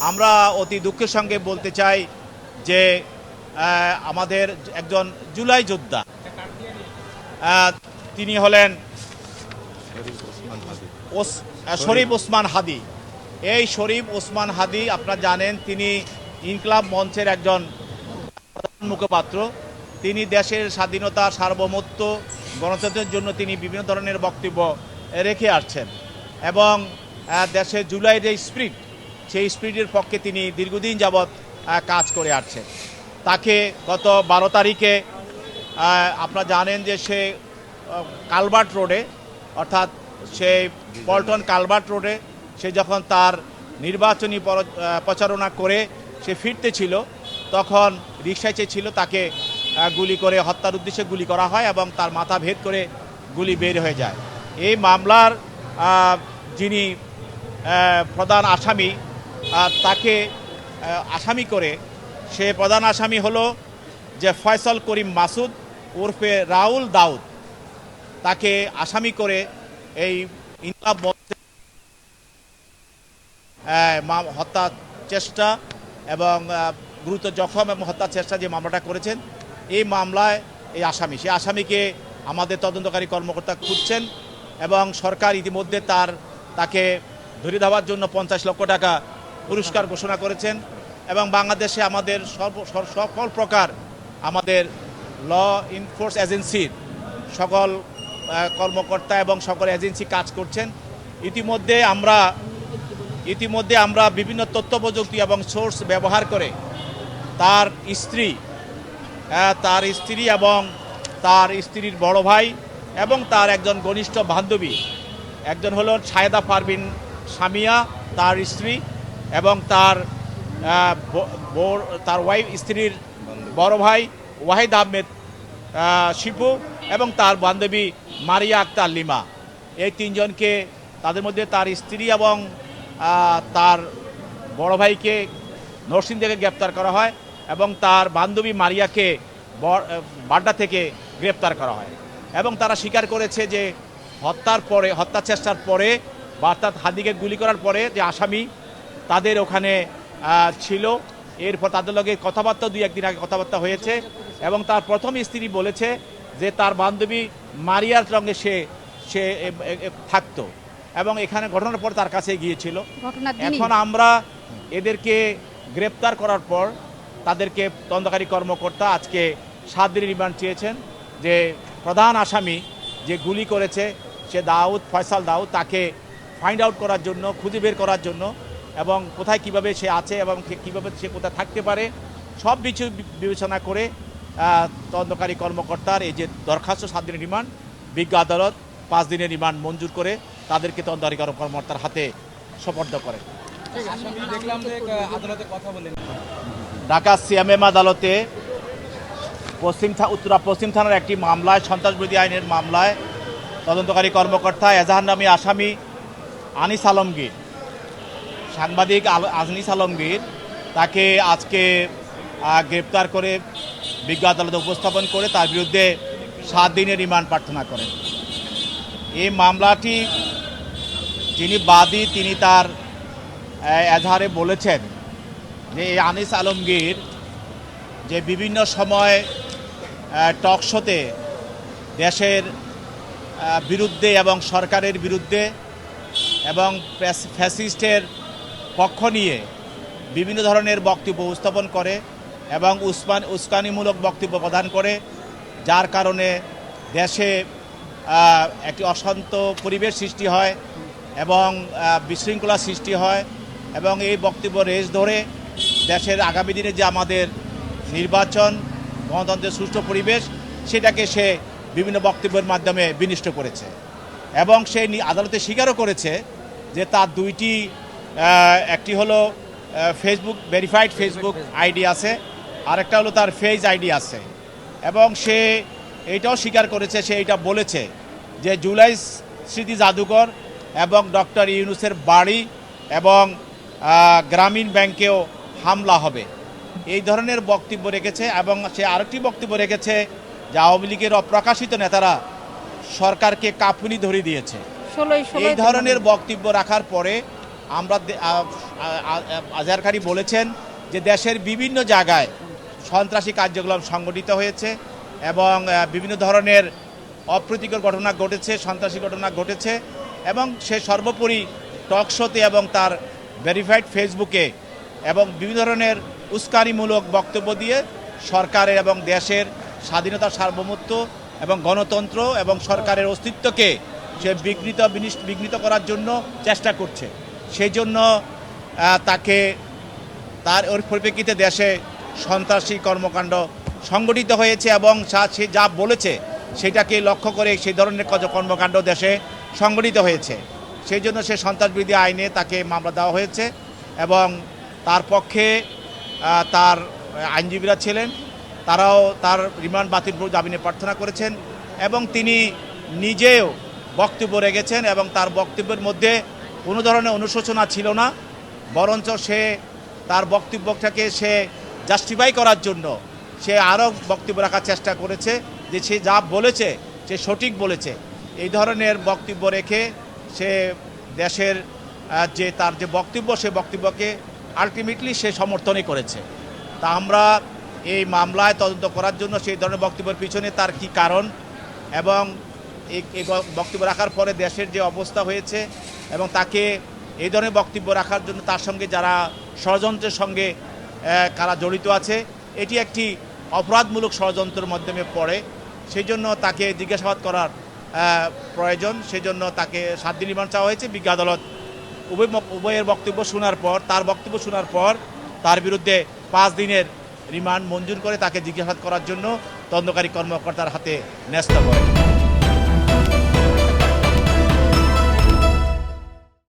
আমরা অতি দুঃখের সঙ্গে বলতে চাই যে আমাদের একজন জুলাই যোদ্ধা, তিনি হলেন শরীফ ওসমান হাদি। এই শরীফ ওসমান হাদি আপনারা জানেন, তিনি ইনকলাব মঞ্চের একজন মুখপাত্র। তিনি দেশের স্বাধীনতা, সার্বভৌমত্ব, গণতন্ত্রের জন্য তিনি বিভিন্ন ধরনের বক্তব্য রেখে আসছেন এবং দেশের জুলাইয়ের যে স্পিরিট, সেই স্পিরিটের পক্ষে তিনি দীর্ঘদিন যাবৎ কাজ করে আসছেন। তাকে গত 12 তারিখে আপনারা জানেন যে সে কালভার্ট রোডে, অর্থাৎ সেই পল্টন কালভার্ট রোডে সে যখন তার নির্বাচনী প্রচারণা করে সে ফিরতে ছিল, তখন রিকশায় ছিল, তাকে গুলি করে হত্যার উদ্দেশ্যে গুলি করা হয় এবং তার মাথা ভেদ করে গুলি বের হয়ে যায়। এই মামলার যিনি প্রধান আসামি, তাকে আসামি করে, সে প্রধান আসামি হলো যে ফয়সাল করিম মাসুদ ওরফে রাহুল দাউদ। তাকে আসামি করে এই ইনকলাব হত্যা চেষ্টা এবং গুরুতর জখম এবং হত্যা চেষ্টা যে মামলাটা করেছেন, এই মামলায় এই আসামি, সেই আসামিকে আমাদের তদন্তকারী কর্মকর্তা খুঁজছেন এবং সরকার ইতিমধ্যে তাকে ধরে দেওয়ার জন্য 50 লক্ষ টাকা পুরস্কার ঘোষণা করেছেন এবং বাংলাদেশে আমাদের সকল প্রকার আমাদের ল এনফোর্স এজেন্সির সকল কর্মকর্তা এবং সকল এজেন্সি কাজ করছেন। ইতিমধ্যে আমরা বিভিন্ন তথ্য প্রযুক্তি এবং সোর্স ব্যবহার করে তার স্ত্রী এবং তার স্ত্রীর বড় ভাই এবং তার একজন ঘনিষ্ঠ বান্ধবী, একজন হলো ছায়েদা পারভিন সামিয়া তার স্ত্রী, এবং তার ওয়াইফ স্ত্রীর বড় ভাই ওয়াহিদ আহমেদ শিপু এবং তার বান্ধবী মারিয়া আক্তার লিমা। এই তিনজনকে, তাদের মধ্যে তার স্ত্রী এবং তার বড় ভাইকে নরসিংদী থেকে গ্রেপ্তার করা হয় এবং তার বান্ধবী মারিয়াকে বাড্ডা থেকে গ্রেপ্তার করা হয় এবং তারা স্বীকার করেছে যে হত্যা চেষ্টার পরে বা অর্থাৎ হাদিকে গুলি করার পরে যে আসামি তাদের ওখানে ছিল। এরপর তাদের লগে কথাবার্তা 2-1 দিন আগে কথাবার্তা হয়েছে এবং তার প্রথম স্ত্রী বলেছে যে তার বান্ধবী মারিয়ার সঙ্গে সে থাকতো এবং এখানে ঘটনার পর তার কাছে গিয়েছিল। এখন আমরা এদেরকে গ্রেপ্তার করার পর তাদেরকে তদন্তকারী কর্মকর্তা আজকে 7 দিনের রিমান্ড চেয়েছেন, যে প্রধান আসামি যে গুলি করেছে সে ফয়সাল দাউদ, তাকে ফাইন্ড আউট করার জন্য, খুঁজে বের করার জন্য এবং কোথায় কিভাবে সে আছে এবং কিভাবে সে কোথায় থাকতে পারে সব কিছু বিবেচনা করে তদন্তকারী কর্মকর্তার এই যে দরখাস্ত 7 দিনের রিমান্ড, বিজ্ঞ আদালত 5 দিনের রিমান্ড মঞ্জুর করে তাদেরকে তদন্তকারী কর্মকর্তার হাতে সোপর্দ করে। ঢাকা সিএমএম আদালতে উত্তরা পশ্চিম থানার একটি মামলায়, সন্ত্রাসবিরোধী আইনের মামলায় তদন্তকারী কর্মকর্তা এজাহার নামী আসামি আনিস আলমগীর, সাংবাদিক আনিস আলমগীর, তাকে আজকে গ্রেপ্তার করে বিজ্ঞ আদালতে উপস্থাপন করে তার বিরুদ্ধে 7 দিনের রিমান্ড প্রার্থনা করেন। এই মামলাটি যিনি বাদী, তিনি তার এজাহারে বলেছেন যে এই আনিস আলমগীর যে বিভিন্ন সময় টক শোতে দেশের বিরুদ্ধে এবং সরকারের বিরুদ্ধে এবং ফ্যাসিস্টের পক্ষ নিয়ে বিভিন্ন ধরনের বক্তব্য উপস্থাপন করে এবং উস্কানিমূলক বক্তব্য প্রদান করে, যার কারণে দেশে একটি অশান্ত পরিবেশ সৃষ্টি হয় এবং বিশৃঙ্খলা সৃষ্টি হয় এবং এই বক্তব্য রেশ ধরে দেশের আগামী দিনে যে আমাদের নির্বাচন, গণতন্ত্রের সুষ্ঠু পরিবেশ, সেটাকে সে বিভিন্ন বক্তব্যের মাধ্যমে বিনষ্ট করেছে এবং সে আদালতে স্বীকারও করেছে যে তার 2টি, একটি হলো ফেসবুক ভেরিফাইড ফেসবুক আইডি আছে, আরেকটা হলো তার ফেজ আইডি আছে এবং সে এইটাও স্বীকার করেছে, সে এটা বলেছে যে জুলাই স্মৃতি জাদুঘর এবং ডক্টর ইউনূসের বাড়ি এবং গ্রামীণ ব্যাংকেও হামলা হবে, এই ধরনের বক্তব্য রেখেছে। এবং সে আরেকটি বক্তব্য রেখেছে যে আওয়ামী লীগের অপ্রকাশিত নেতারা সরকারকে কাঁপুনি ধরে দিয়েছে। এই ধরনের বক্তব্য রাখার পরে আমরা আজহার খাঁড়ি বলেছেন যে দেশের বিভিন্ন জায়গায় সন্ত্রাসী কার্যক্রম সংগঠিত হয়েছে এবং বিভিন্ন ধরনের অপ্রীতিকর ঘটনা ঘটেছে, সন্ত্রাসী ঘটনা ঘটেছে এবং সে সর্বোপরি টক শোতে এবং তার ভেরিফাইড ফেসবুকে এবং বিভিন্ন ধরনের উস্কানিমূলক বক্তব্য দিয়ে সরকারের এবং দেশের স্বাধীনতা সার্বভৌমত্ব এবং গণতন্ত্র এবং সরকারের অস্তিত্বকে সে বিঘ্নিত করার জন্য চেষ্টা করছে। সেই জন্য তাকে তার ওর পরিপ্রেক্ষিতে দেশে সন্ত্রাসী কর্মকাণ্ড সংগঠিত হয়েছে এবং সে যা বলেছে সেটাকে লক্ষ্য করে সেই ধরনের কর্মকাণ্ড দেশে সংগঠিত হয়েছে। সেই জন্য সে সন্ত্রাসবিরোধী আইনে তাকে মামলা দেওয়া হয়েছে এবং তার পক্ষে তার আইনজীবীরা ছিলেন, তারাও তার রিমান্ড বাতিল জামিনে প্রার্থনা করেছেন এবং তিনি নিজেও বক্তব্য রেখেছেন এবং তার বক্তব্যের মধ্যে কোনো ধরনের অনুশোচনা ছিল না, বরঞ্চ সে তার বক্তব্যটাকে সে জাস্টিফাই করার জন্য সে আরও বক্তব্য রাখার চেষ্টা করেছে যে সে যা বলেছে সে সঠিক বলেছে। এই ধরনের বক্তব্য রেখে সে দেশের যে তার যে বক্তব্য সে বক্তব্যকে আলটিমেটলি সে সমর্থনই করেছে। তা আমরা এই মামলায় তদন্ত করার জন্য সেই ধরনের বক্তব্যের পিছনে তার কি কারণ এবং এই বক্তব্য রাখার পরে দেশের যে অবস্থা হয়েছে এবং তাকে এই ধরনের বক্তব্য রাখার জন্য তার সঙ্গে যারা ষড়যন্ত্রের সঙ্গে কারা জড়িত আছে, এটি একটি অপরাধমূলক ষড়যন্ত্রের মাধ্যমে পড়ে। সেই জন্য তাকে জিজ্ঞাসাবাদ করার প্রয়োজন। সেই জন্য তাকে 7 দিন রিমান্ড চাওয়া হয়েছে। বিজ্ঞ আদালত উভয়ের বক্তব্য শোনার পর তার বিরুদ্ধে 5 দিনের রিমান্ড মঞ্জুর করে তাকে জিজ্ঞাসাবাদ করার জন্য তদন্তকারী কর্মকর্তার হাতে ন্যস্ত করে।